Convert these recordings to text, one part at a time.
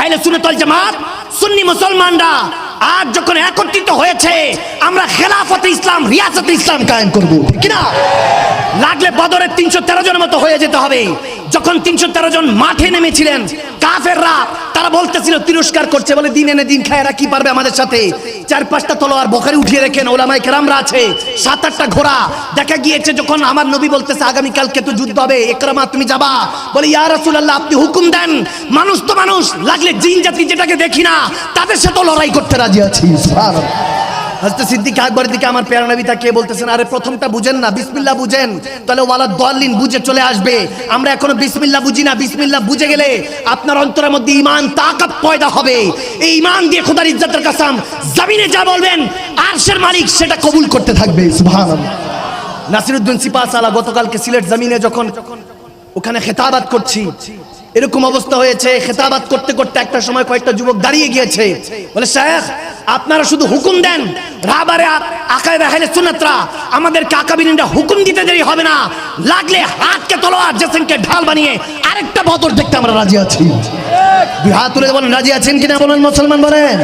আহলে সুন্নাত ওয়াল জামাত সুন্নি মুসলমানরা আজ যখন একত্রিত হয়েছে, আমরা খেলাফতে ইসলাম, রিয়াসতে ইসলাম কায়েম করব, ঠিক কি না? লাগলে বদরের 313 জনের মতো হয়ে যেতে হবে। যখন 313 জন মাঠে নেমেছিলেন, কাফেররা তারা বলতেছিল, তিরস্কার করছে, বলে দিন এনে দিন খায়, এরা কি পারবে আমাদের সাথে? 4-5টা তলোয়ার বখারি উঠিয়ে রেখেন, ওলামায়ে কেরামরা আছে, 7-8টা ঘোড়া। দেখা গিয়েছে যখন আমার নবী বলতেছে আগামী কালকে তো যুদ্ধ হবে, ইকরামা তুমি যাবা, বলে ইয়া রাসূলুল্লাহ আপনি হুকুম দেন, মানুষ তো মানুষ, লাগলে জিন জাতি যেটাকে দেখি না তাদের সাথে লড়াই করতে রাজি আছি। সুবহানাল্লাহ। হযরত সিদ্দিক আকবর দিকে আমার প্যারা নবী তাকিয়ে বলতেছেন, আরে প্রথমটা বুঝেন না, বিসমিল্লাহ বুঝেন, তাহলে ওয়ালা দাল্লিন বুঝে চলে আসবে। আমরা এখনো বিসমিল্লাহ বুঝি না। বিসমিল্লাহ বুঝে গেলে আপনার অন্তরের মধ্যে ঈমান তাকাত পয়দা হবে। এই ঈমান দিয়ে খোদার ইজ্জতের কসম, জমিনে যা বলবেন আরশের মালিক সেটা কবুল করতে থাকবে। সুবহানাল্লাহ। নাসিরউদ্দিন সিপাহসালা গতকালকে সিলেট জমিনে যখন ওখানে খেতাবাত করছি, এরকম অবস্থা হয়েছে, খেতাবাত করতে করতে একটা সময় কয়েকটা যুবক দাঁড়িয়ে গিয়েছে, বলে শেখ আপনারা শুধু হুকুম দেন, রাবারে আকায়েদে আহলে সুন্নাতরা আমাদেরকে আকাবিরিনরা হুকুম দিতে দেরি হবে না, লাগলে হাতকে তলোয়ার জেসেনকে ঢাল বানিয়ে আরেকটা বদর দেখতে আমরা রাজি আছি। দুই হাত তুলে বলেন রাজি আছেন কিনা, বলেন মুসলমান বলেন।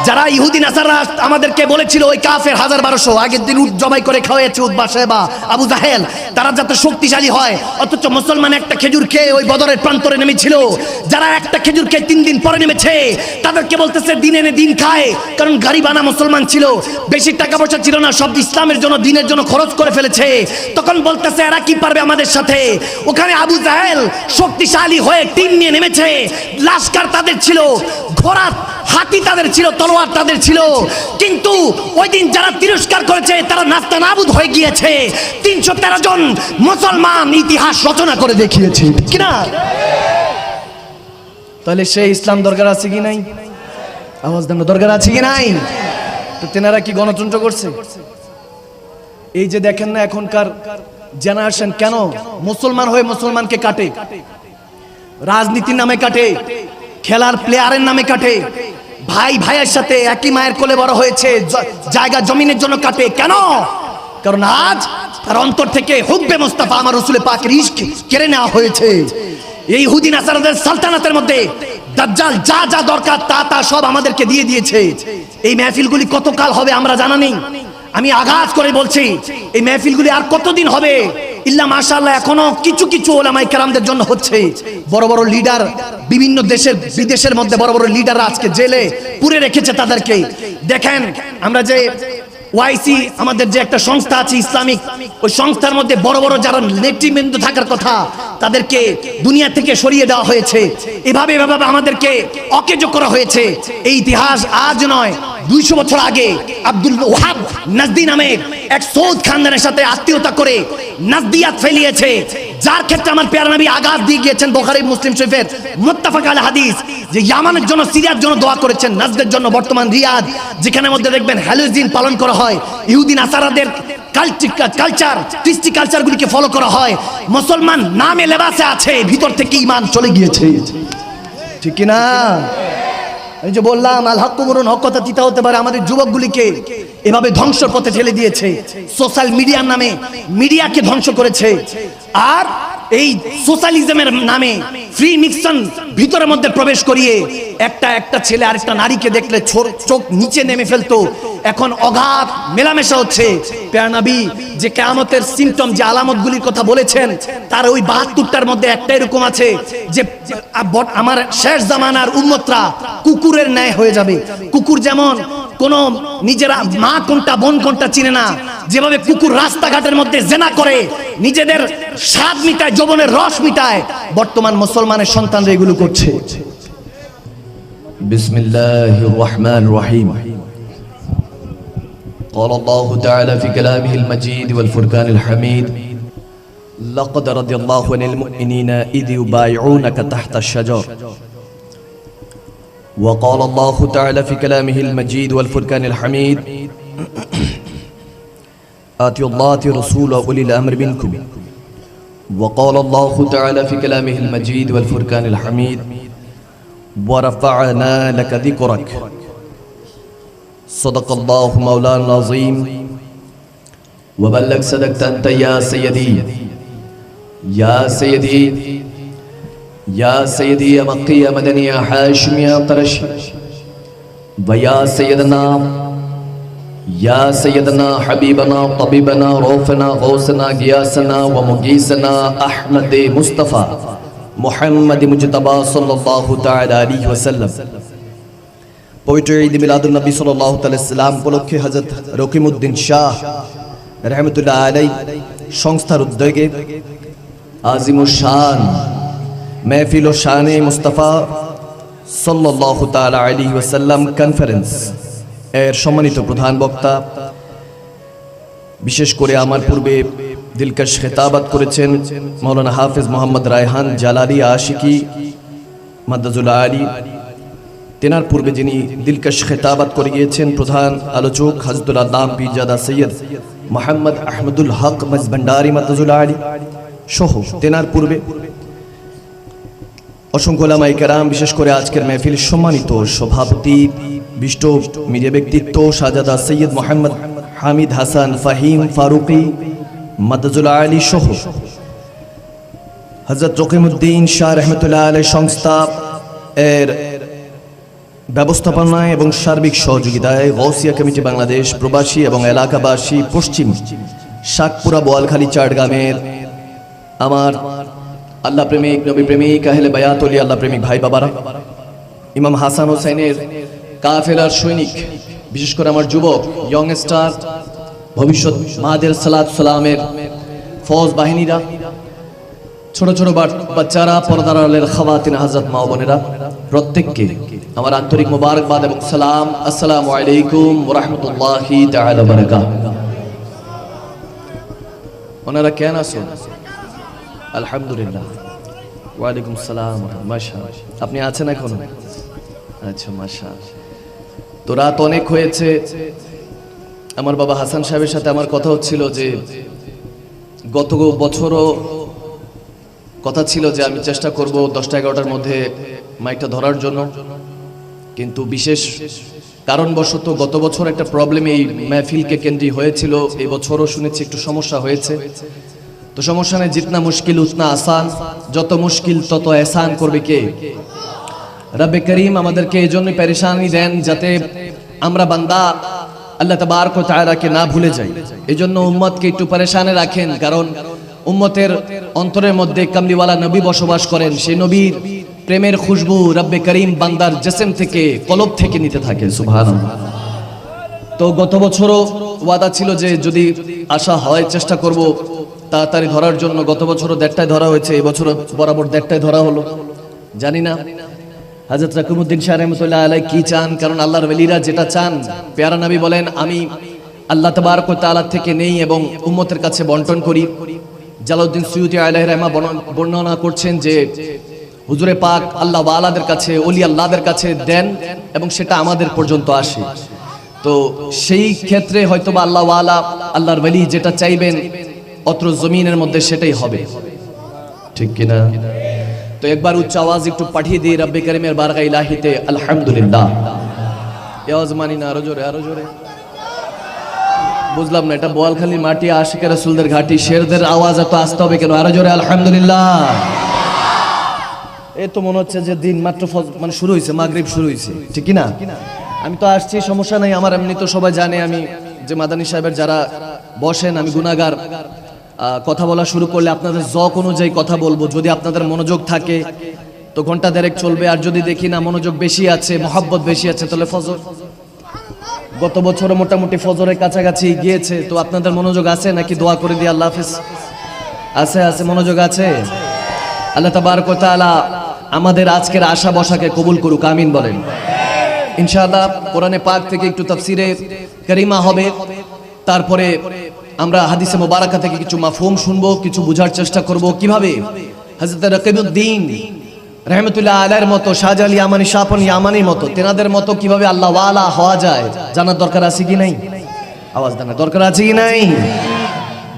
যারা ইহুদি নাসাররা আমাদেরকে বলেছিল ওই কাফের 1000-1200 আগের দিন উট জবাই করে খাওয়াইছে, উতবা সাহেবা আবু জাহেল, তারা যাতে শক্তিশালী হয়, অথচ মুসলমান একটা খেজুর খেয়ে ওই বদরের প্রান্তরে নেমেছিল। যারা একটা খেজুর খেয়ে 3 দিন পরে নেমেছে, তাদেরকে বলতেছে দিন এনে দিন খায়, কারণ গরিবানা মুসলমান ছিল, বেশি টাকা পয়সা ছিল না, সব ইসলামের জন্য দিনের জন্য খরচ করে ফেলেছে। তখন বলতেছে এরা কি পারবে আমাদের সাথে? ওখানে আবু জাহেল শক্তিশালী হয়ে টিম নিয়ে নেমেছে, লাশকার তাদের ছিল, ঘোড়া হাতি তাদের ছিল, তলোয়ার তাদের ছিল, কিন্তু ওই দিন যারা তিরস্কার করেছে তারা নাস্তা নাবুদ হয়ে গিয়েছে। 313 জন মুসলমান ইতিহাস রচনা করে দেখিয়েছে, কি না? তাহলে সেই ইসলাম দরকার আছে কি নাই? আওয়াজ দেন, দরকার আছে কি নাই? তো তেনারা কি গণতন্ত্র করছে? এই যে দেখেন না এখনকার জেনারেশন কেন মুসলমান হয়ে মুসলমানকে কাটে, রাজনীতির নামে কাটে, খেলার প্লেয়ারের নামে কাটে, ভাই ভাইয়ের সাথে একই মায়ের কোলে বড় হয়েছে, জায়গা জমিনের জন্য কাটে। কেন? কারণ আজ তার অন্তর থেকে হুব্বে মুস্তাফা আমার রাসূল পাকের ইশক কেড়ে নেওয়া হয়েছে। এই ইহুদি নাসারাদের সালতানাতের মধ্যে দাজ্জাল যা যা দরকার তা তা সব আমাদেরকে দিয়ে দিয়েছে। এই মেহফিলগুলি কতকাল হবে আমরা জানা নেই। আমি আগাজ করে বলছি এই মেহফিলগুলি আর কতদিন হবে? ইল্লা মাশাআল্লাহ এখনো কিছু কিছু ওলামায়ে কেরামদের জন্য হচ্ছে। বড় বড় লিডার বিভিন্ন দেশের বিদেশের মধ্যে বড় বড় লিডাররা আজকে জেলে পুরে রেখেছে তাদেরকে। দেখেন আমরা যে ওয়াইসি আমাদের যে একটা সংস্থা আছে ইসলামিক, ওই সংস্থার মধ্যে বড় বড় যারা নেতৃবৃন্দ থাকার কথা তাদেরকে দুনিয়া থেকে সরিয়ে দেওয়া হয়েছে। এভাবে এভাবে আমাদেরকে অকেজ করা হয়েছে। এই ইতিহাস আজ নয়, 200 বছর আগে আব্দুল ওয়াহাব নাজদি নামে এক সৌদ খানদানের সাথে আত্মীয়তা করে নাজদিয়াত ফেলিয়েছে, যার ক্ষেত্রে আমার প্যারা নবী আগাজ দিয়ে গিয়েছেন বুখারী মুসলিম শরীফের মুত্তাফাক আলাইহি হাদিস, যে ইয়ামানের জন্য সিরিয়ার জন্য দোয়া করেছেন, নাজদের জন্য বর্তমান রিয়াদ, যেখানে মধ্যে দেখবেন হ্যালোজিন পালন করা হয়, ইহুদি নাসারাদের কালচার কৃষ্টি কালচারগুলিকে ফলো করা হয়। মুসলমান নামে লেবাসে আছে, ভিতর থেকে ঈমান চলে গিয়েছে, ঠিক কি না? আমি যে বললাম আল হক মুরুন, হক কথা তিতা হতে পারে। আমাদের যুবকগুলিকে এভাবে ধ্বংসের পথে ঠেলে দিয়েছে, সোশ্যাল মিডিয়ার নামে মিডিয়াকে ধ্বংস করেছে। আর এই সোশ্যালিজমের নামে ফ্রি মিক্সন ভিতরের মধ্যে প্রবেশ করিয়ে একটা ছেলে আরেকটা নারীকে দেখলে চোখ নিচে নেমে ফেলতো, এখন অগাধ মেলামেশা হচ্ছে। প্যারা নবী যে কিয়ামতের সিম্পটম, যে আলামতগুলির কথা বলেছেন, তার ওই 72টার মধ্যে একটা এরকম আছে যে আমার শেষ জামানার উম্মতরা কুকুরের ন্যায় হয়ে যাবে। কুকুর যেমন কোন নিজেরা মা কোনটা বোন কোনটা চিনে না, যেভাবে কুকুর রাস্তাঘাটের মধ্যে জেনা করে নিজেদের স্বাদ মিটায়, যৌবনের রস মিটায়, বর্তমান মুসলমানের সন্তানরা এগুলো করছে। বিসমিল্লাহির রহমানির রহিম। قال الله تعالى في كلامه المجيد والفرقان الحميد لقد رضي الله عن المؤمنين إذ يبايعونك تحت الشجر وقال الله تعالى في كلامه المجيد والفرقان الحميد آتوا الله رسوله أولي الأمر منكم وقال الله تعالى في كلامه المجيد والفرقان الحميد ورفعنا لك ذكرك صدق الله مولانا العظيم وبلغ صدقت أنت يا سيدي या सय्यदी या मक्की या मदनी या हाशिमी या तरशी वया सय्यदना हबीबना तबीबना रौफना गौसना गियासना व मुगीसना अहमद मुस्तफ़ा मुहम्मद मुजतबा सल्लल्लाहु ताला अलैहि वसल्लम। पवित्र ईद मिलादुन नबी सल्लल्लाहु अलैहि वसल्लम उपलक्षे हजरत रकीमुद्दीन शाह रहमतुल्लाह अलैहि সংস্থার উদ্যোগে আজিমুশ শান महफिल ও শানে মুস্তাফা সাল্লাল্লাহু তাআলা আলাইহি ওয়াসাল্লাম কনফারেন্স এর সম্মানিত প্রধান বক্তা, বিশেষ করে আমার পূর্বে দিলকশ খেতাবাত করেছেন মাওলানা হাফেজ মোহাম্মদ রায়হান জালালি আশিকি মাদ্দাজুল আলী। তেনার পূর্বে যিনি দিলকশ খেতাবাত করে গিয়েছেন প্রধান আলোচক হযরতুল আল্লামা পীরজাদা সৈয়দ মোহাম্মদ আহমদুল হক মজভান্ডারী মাদ্দাজুল আলী সহ তেনার পূর্বে অসংখ্য ওলামায়ে কেরাম, বিশেষ করে আজকের মেহফিলের সম্মানিত সভাপতি বিশিষ্ট মিডিয়া ব্যক্তিত্ব শাহজাদা সৈয়দ মোহাম্মদ হামিদ হাসান ফাহিম ফারুকি মাদ্দাজুল আলী সহ হযরত রকিমউদ্দিন শাহ রহমতুল্লাহ আলাইহি সংস্থা এর ব্যবস্থাপনায় এবং সার্বিক সহযোগিতায় গৌসিয়া কমিটি বাংলাদেশ প্রবাসী এবং এলাকাবাসী পশ্চিম শাকপুরা বোয়ালখালী চাটগ্রামের আমার আল্লাহ প্রেমিক নবী প্রেমিক আহলে বায়াত ওলি আল্লাহ প্রেমিক ভাই বাবারা, ইমাম হাসান হোসেনের কাফেলার সৈনিক, বিশেষ করে আমার যুবক ইয়ংস্টার ভবিষ্যৎ মাদের সালাত সালামের ফৌজ বাহিনীরা, ছোট ছোট বাচ্চারা, পর্দার আড়ালের খাওয়াতিন হযরত মা বোনেরা, প্রত্যেককে আমার আন্তরিক মোবারকবাদ এবং সালাম। আসসালামু আলাইকুম ওয়া রাহমাতুল্লাহি তাআলা ওয়া বারাকাতুহু। ওনারা কেন আছেন? আলহামদুলিল্লাহ। ওয়ালাইকুম সালাম। মাশাআল্লাহ, আপনি আছেন এখন? আচ্ছা, মাশাআল্লাহ। তো রাত অনেক হয়েছে। আমার বাবা হাসান সাহেবের সাথে আমার কথা হচ্ছিল যে গত বছরও কথা ছিল যে আমি চেষ্টা করব 10টা-11টার মধ্যে মাইকটা ধরার জন্য, কিন্তু বিশেষ কারণবশত গত বছর একটা প্রবলেম এই মাহফিলকে কেন্দ্রিক হয়েছিল। এই বছরও শুনেছি একটু সমস্যা হয়েছে। তো সমস্যা নেই, জিতনা মুশকিল উতনা আসান, যত মুশকিল তত এহসান করবে কে? রব্বে করিম আমাদেরকে এই জন্য পেরেশানি দেন যাতে আমরা বান্দা আল্লাহ তাবারক ওয়া তাআলাকে না ভুলে যাই। এই জন্য উম্মতকে একটু পেরেশানে রাখেন, কারণ উম্মতের অন্তরের মধ্যে কামলিওয়ালা নবী বসবাস করেন। সেই নবীর প্রেমের খুশবু রব্বে করিম বান্দার জিসম থেকে, কলব থেকে নিতে থাকে। সুবহানাল্লাহ। তো গত বছরও ওয়াদা ছিল যে যদি আশা হয় চেষ্টা করব তাড়াতাড়ি ধরার জন্য। গত বছরও 1:30টায় ধরা হয়েছে, এই বছর বরাবর 1:30টায় ধরা হলো। জানি না হযরত রকিমউদ্দিন শাহ রহমাতুল্লাহ আলাইহি কি চান, কারণ আল্লাহর ওলিরা যেটা চান, পেয়ারা নবী বলেন আমি আল্লাহ তাবারক ওয়া তাআলা থেকে নেই এবং উম্মতের কাছে বন্টন করি। জালালউদ্দিন সুয়ুতী আলাইহির রহমা বর্ণনা করছেন যে হুজুরে পাক আল্লাহ ওয়ালাদের কাছে, ওলি আল্লাহদের কাছে দেন এবং সেটা আমাদের পর্যন্ত আসে। তো সেই ক্ষেত্রে হয়তোবা আল্লাহ ওয়ালা, আল্লাহর ওলি যেটা চাইবেন অত্র জমিনের মধ্যে সেটাই হবে, ঠিক কিনা? তো একবার উচ্চ আওয়াজ একটু পাঠিয়ে দিই রব্বে করিমের বারগাহ ইলাহিতে আলহামদুলিল্লাহ। আওয়াজ মানি না, আরো জোরে, আরো জোরে। বুঝলাম না, এটা বোয়ালখালীর মাটি, আশিকের রাসূলদের ঘাটি, শেরদের আওয়াজ এত আসতে হবে কেন? আরো জোরে আলহামদুলিল্লাহ। এই তো মনে হচ্ছে যে দিন মাত্র মানে শুরু হয়েছে, মাগরিব শুরু হয়েছে, ঠিক কি না? আমি তো আসছি, সমস্যা নাই আমার। এমনি তো সবাই জানে আমি যে মাদানী সাহেবের যারা বসেন, আমি গুনাহগার। কথা বলা শুরু করলে আপনাদের জক অনুযায়ী কথা বলবো। যদি আপনাদের মনোযোগ থাকে তো ঘন্টা দেড়েক চলবে, আর যদি দেখি না মনোযোগ বেশি আছে, মহব্বত বেশি আছে, তাহলে ফজর। গত বছর মোটামুটি ফজরের কাছাকাছি গিয়েছে। তো আপনাদের মনোযোগ আছে নাকি? দোয়া করে দিই আল্লাহ হাফেজ। আছে, আছে, মনোযোগ আছে। আল্লাহ তাবারক ওয়া তাআলা আমাদের আজকের আশা বসাকে কবুল করুক, আমিন বলেন। ইনশাআল্লাহ কোরআনে পাক থেকে একটু তাফসিরে কারিমা হবে, তারপরে আমরা হাদিসে মুবারাকা থেকে কিছু মাফহুম শুনবো, কিছু বোঝার চেষ্টা করব কিভাবে হযরত রকিবউদ্দিন রহমতুল্লাহ আলাইহির মতো, শাহজালাল ইয়ামানি, শাহপন ইয়ামানির মতো, তেনাদের মতো কিভাবে আল্লাহ ওয়ালা হওয়া যায় জানার দরকার আছে কি নাই? আওয়াজ দেন, দরকার আছে কি নাই?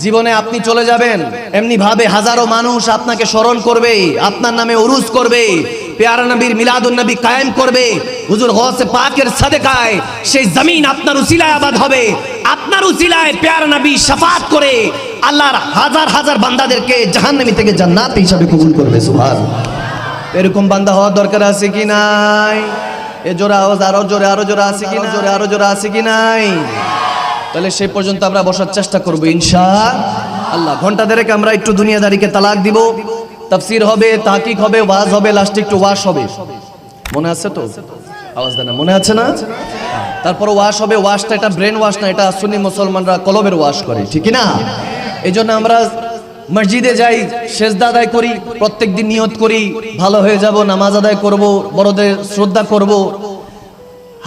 জীবনে আপনি চলে যাবেন, এমনি ভাবে হাজারো মানুষ আপনাকে স্মরণ করবে, আপনার নামে উরুস করবে, প্যারা নবীর মিলাদুন নবী কায়েম করবে, হুজুর গৌসে পাকের সাদেকায় সেই জমিন আপনার উসিলায় আবাদ হবে। আপনার উসিলায় প্যারা নবী শাফাত করে আল্লাহর হাজার হাজার বান্দাদেরকে জাহান্নামী থেকে জান্নাত হিসাবে কবুল করবে। সুবহানাল্লাহ। এরকম বান্দা হওয়ার দরকার আছে কি নাই? এ জোরে আওয়াজ, আরো জোরে আছে কি না? আরো জোরে আছে কি নাই? তাহলে সেই পর্যন্ত আমরা বসার চেষ্টা করবো ইনশাআল্লাহ। ঘন্টা দেড়েক আমরা একটু দুনিয়াদারিকে তালাক দিব, তাফসীর হবে, তাহকিক হবে, ওয়াজ হবে, লাস্টে একটু ওয়াশ হবে। মনে আছে তো? আওয়াজ দেন, মনে আছে না? তারপর ওয়াশ হবে। ওয়াশটা এটা ব্রেন ওয়াশ না, এটা সুন্নি মুসলমানরা কলবের ওয়াশ করে, ঠিক না? এই জন্য আমরা মসজিদে যাই, সেজদা আদায় করি, প্রত্যেকদিন নিয়ত করি ভালো হয়ে যাব, নামাজ আদায় করব, বড়দের শ্রদ্ধা করব।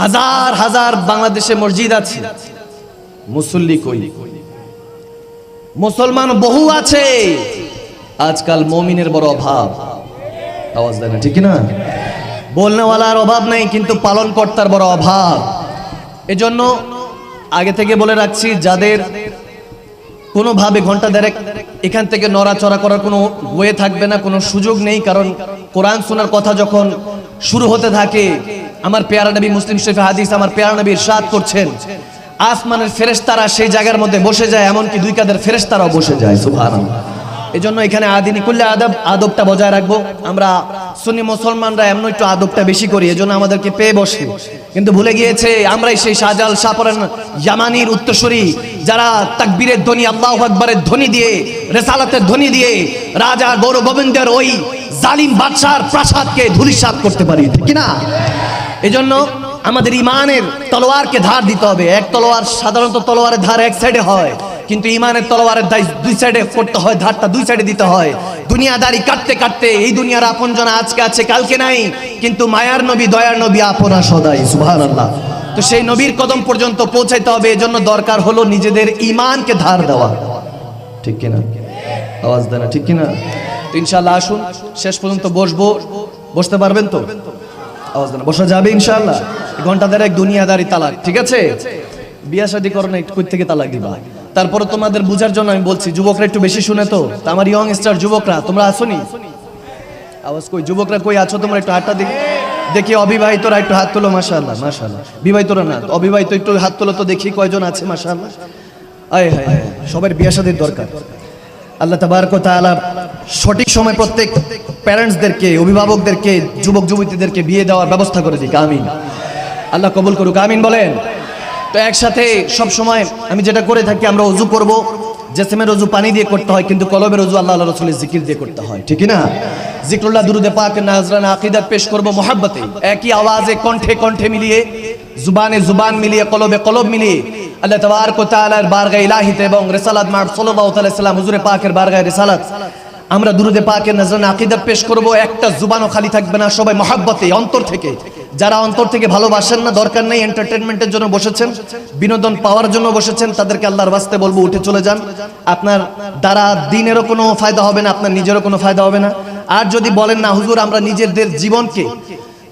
হাজার হাজার বাংলাদেশে মসজিদ আছে, মুসল্লি কই? মুসলমান বহু আছে, আজকাল মুমিনের বড় অভাব। আওয়াজ দেয় না, ঠিক না? বলনেওয়ালার অভাব নাই, কিন্তু পালন কর্তার বড় অভাব। এজন্য আগে থেকে বলে রাখছি, যাদের কোনোভাবে ঘন্টা দেড়েক এখান থেকে নড়াচড়া করার কোনো ওয়ে থাকবে না, কোনো সুযোগ নেই। কারণ কোরআন শোনার কথা যখন শুরু হতে থাকে, আমার পেয়ারা নবী, মুসলিম শরীফে হাদিস, আমার পেয়ারা নবী ইরশাদ করছেন, আসমানের ফেরেশতারা সেই জায়গার মধ্যে বসে যায়, এমনকি দুই কাঁধের ফেরেশতারাও বসে যায়। সুবহানাল্লাহ। এজন্য এখানে আদিনী কুল্লে আদবটা বজায় রাখবো। আমরা সুন্নি মুসলমানরা এমন একটু আদবটা বেশি করি, এজন্য আমাদেরকে পেয়ে বসে, কিন্তু ভুলে গিয়েছে আমরাই সেই শাহজাল শাহপরান ইয়ামানির উত্তরসূরি, যারা তাকবীরের ধ্বনি, আল্লাহু আকবারের ধ্বনি দিয়ে, রিসালাতের ধ্বনি দিয়ে রাজা গৌর গোবিন্দের ওই জালিম বাদশার প্রাসাদকে ধূলিসাৎ করতে পারি, ঠিক না? এজন্য আমাদের ইমানের তলোয়ারকে ধার দিতে হবে। এক তলোয়ার, সাধারণত তলোয়ারের ধার এক সাইডে হয়, কিন্তু ইমানের তলোয়ারের দুই সাইডে করতে হয়, ধারটা দুই সাইডে দিতে হয়। দুনিয়াদারি কাটতে কাটতে এই দুনিয়ার আপনজন আজকে আছে, কালকে নাই, কিন্তু মায়ার নবী, দয়ার নবী আপনা সদাই। সুবহানাল্লাহ। তো সেই নবীর কদম পর্যন্ত পৌঁছাইতে হবে। এজন্য দরকার হলো নিজেদের ইমানকে ধার দেওয়া, ঠিক কিনা? আওয়াজ দেয় না, ঠিক কিনা? তো ইনশাআল্লাহ আসুন, শেষ পর্যন্ত বসবো। বসতে পারবেন তো? আওয়াজ দেয় না, বসা যাবে ইনশাআল্লাহ। ঘন্টা দেড়েক দুনিয়াদারি তালাক, ঠিক আছে? বিয়া শাদী করো না, কই থেকে তালাক দিবা? তারপরে তোমাদের বুঝার জন্য আমি বলছি, যুবকরা একটু বেশি শুনে তো। আমার ইয়ং স্টার যুবকরা, তোমরা আসোনি? আওয়াজ কই? যুবকরা কই আছো তোমরা? একটু হাতটা দেখি। অবিবাহিতরা একটু হাত তোলো। মাশাআল্লাহ, মাশাআল্লাহ। বিবাহিতরা না, অবিবাহিত একটু হাত তোলো তো দেখি কয়জন আছে। মাশাআল্লাহ। আয় হায় হায়, সবার বিয়া শাদীর দরকার। আল্লাহ তাবারক ওয়া তাআলা সঠিক সময় প্রত্যেক প্যারেন্টসদেরকে, অভিভাবকদেরকে, যুবক যুবতীদেরকে বিয়ে দেওয়ার ব্যবস্থা করে দিক। আমিন। আল্লাহ কবুল করুক, আমিন বলেন। তো একসাথে সব সময় আমি যেটা করে থাকি, আমরা ওযু করব, জেসমের ওযু পানি দিয়ে করতে হয়, কিন্তু কলবের ওযু আল্লাহ আল্লাহ রাসূলের জিকির দিয়ে করতে হয়, ঠিক না? জিকরুল্লাহ, দুরুদে পাক, নাজরানা আকীদাত পেশ করব মুহাব্বতে, একই আওয়াজে, কণ্ঠে কণ্ঠে মিলিয়ে, জুবানে জুবান মিলিয়ে, কলবে কলব মিলিয়ে আল্লাহ তাবারক ওয়া তাআলার বারগায়ে ইলাহিতে এবং রিসালাত মা'আ সাল্লাল্লাহু আলাইহি সাল্লাম হুজুরে পাকের বারগায়ে রিসালাত আমরা দুরুদে পাকে, নাজরানা আকীদাত পেশ করব। একটা জুবানও খালি থাকবে না, সবাই মুহাব্বতে, অন্তর থেকে। যারা অন্তর থেকে ভালোবাসেন না, দরকার নেই, এন্টারটেইনমেন্টের জন্য বসেছেন, বিনোদন পাওয়ার জন্য বসেছেন, তাদেরকে আল্লাহর ওয়াস্তে বলবো উঠে চলে যান। আপনার দ্বারা দ্বীনেরও কোনো ফায়দা হবে না, আপনার নিজেরও কোনো ফায়দা হবে না। আর যদি বলেন না হুজুর আমরা নিজেদের জীবনকে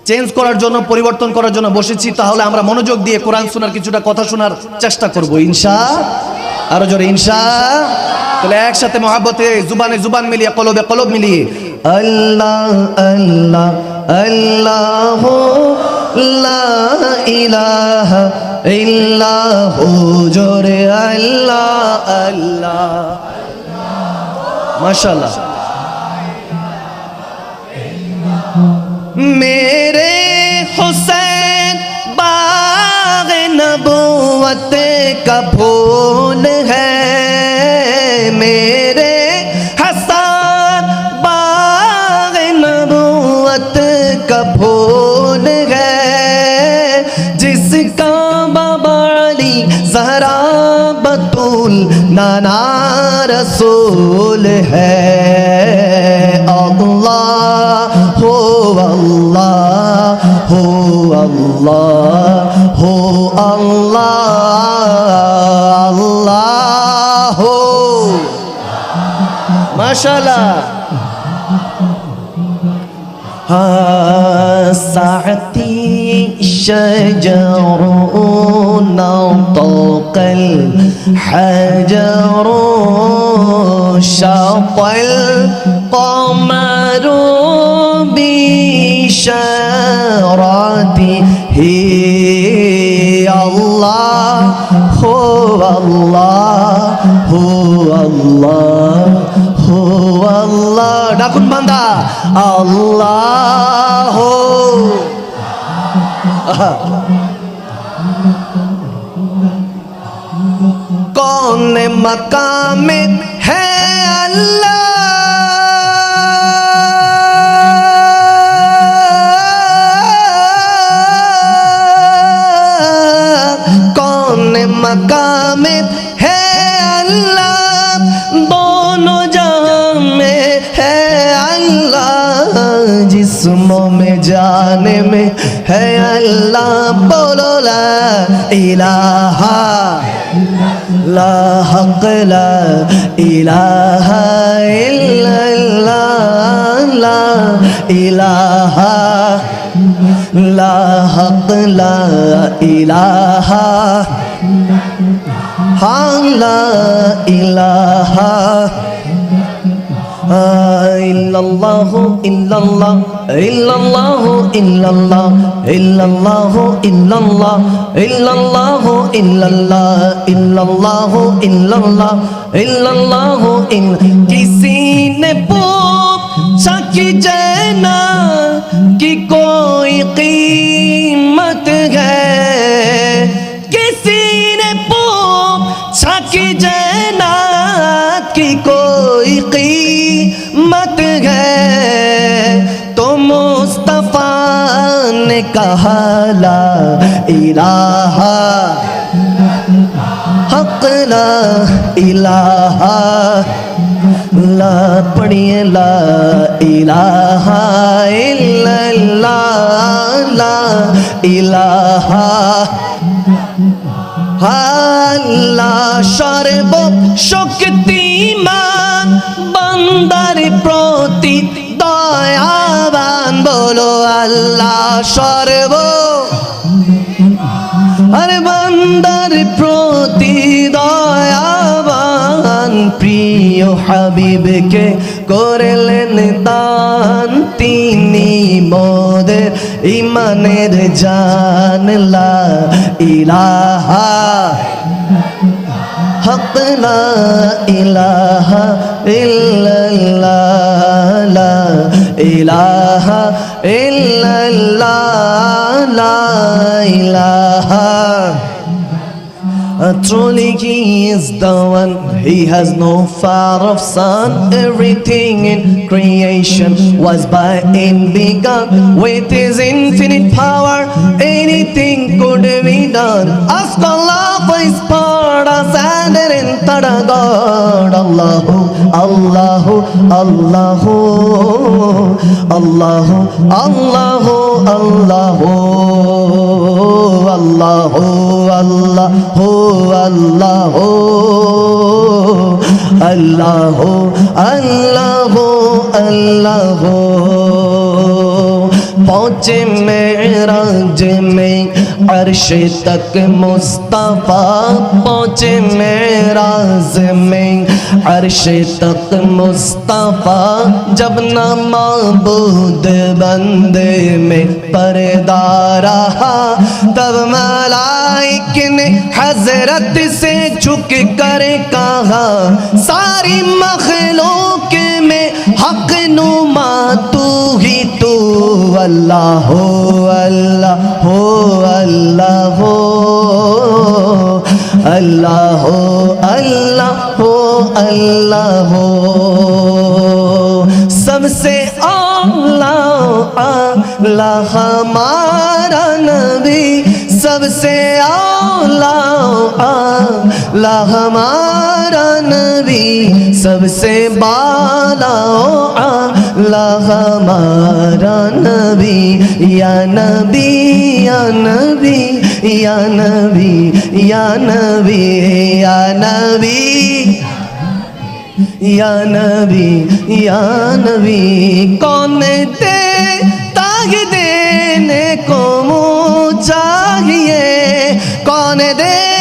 চেঞ্জ করার জন্য, পরিবর্তন করার জন্য বসেছি, তাহলে আমরা মনোযোগ দিয়ে কোরআন শোনার, কিছুটা কথা শোনার চেষ্টা করব ইনশাআল্লাহ। আরো জোরে ইনশাআল্লাহ। তাহলে একসাথে মহব্বতে, জুবানে জুবান মিলিয়ে, কলবে কলব মিলিয়ে আল্লাহ আল্লাহ আল্লাহ লা ইলাহা ইল্লাহু, জোরে আল্লাহ আল্লাহ। মাশাআল্লাহ। मेरे हुसैन बाग नबूवत का फूल है, मेरे हसन बाग नबूवत का फूल है, जिसका बाबा अली ज़हरा बतूल नाना रसूल है। अल्लाह हो अल्लाह हो अल्लाह हो अल्लाह अल्लाह हो। माशाल्लाह। साअती शजर नطق الحجر شق القمر بشارته الله هو الله هو الله আল্লাহ ডাকুন বান্দা আল্লাহ कौन मकाम है अल्लाह कौन मकाम है अल्लाह दोनों जहां में है अल्लाह जिस्मों में जाने में है अल्लाह बोलो ला इलाहा ला हक ला इलाहा इल्लल्लाह ला इलाहा ला हक ला इलाहा हाँ ला इलाहा इल्लल्लाह इल्लल्लाह इल्लल्लाह इल्लल्लाह इल्लल्लाह इल्लल्लाह इल्लल्लाह इल्लल्लाह इल्लल्लाह इल्लल्लाह इल्लल्लाह किसी ने पूछा कि जैना की कोई कीमत है किसी ने पूछा कि जैना की कोई कीमत है तो मुस्तफा ने कहा ला इलाहा हक ला इलाहा ला पढ़िए ला इलाहा इल्लल्लाह ला इलाहा আল্লাহ সর্বশক্তিমান বান্দার প্রতি দয়াবান বলো আল্লাহ সর্ব আরে বান্দার প্রতি দয়াবান প্রিয় হাবিবকে করলেন দান তিনি মোদের ইমানের জান লা ইলাহা হক লা ইলাহা ইল্লাল্লাহ লা ইলাহা ইল্লাল্লাহ লা ইলাহা Truly he is the one, he has no father of son. Everything in creation was by him begun. With his infinite power, anything could be done. Ask Allah for his pardon, and in tada God. Allahu, Allahu, Allahu, Allahu, Allahu, Allahu, Allahu, Allahu. Allah Allah Allah Allah पहुँचे मेराज में अर्श तक मुस्तफ़ा पहुँचे मेराज में अर्श तक मुस्तफ़ा जब न माबूद बंदे में पर्दा रहा तब मलाइक ने हजरत से झुक कर कहा सारी मखलूक में हक नुमा तू ही तू अल्लाह हो अल्लाह हो अल्लाह हो अल्लाह हो अल्लाह हो अल्लाह हो सबसे आला आला हमारा नबी सबसे आला आला हमारा नबी सबसे बाला आला हमारा नबी या नबी या नबी या नबी या नबी या नबी या नबी या नबी कौन दे ताग देने को मुँह चाहिए कौन दे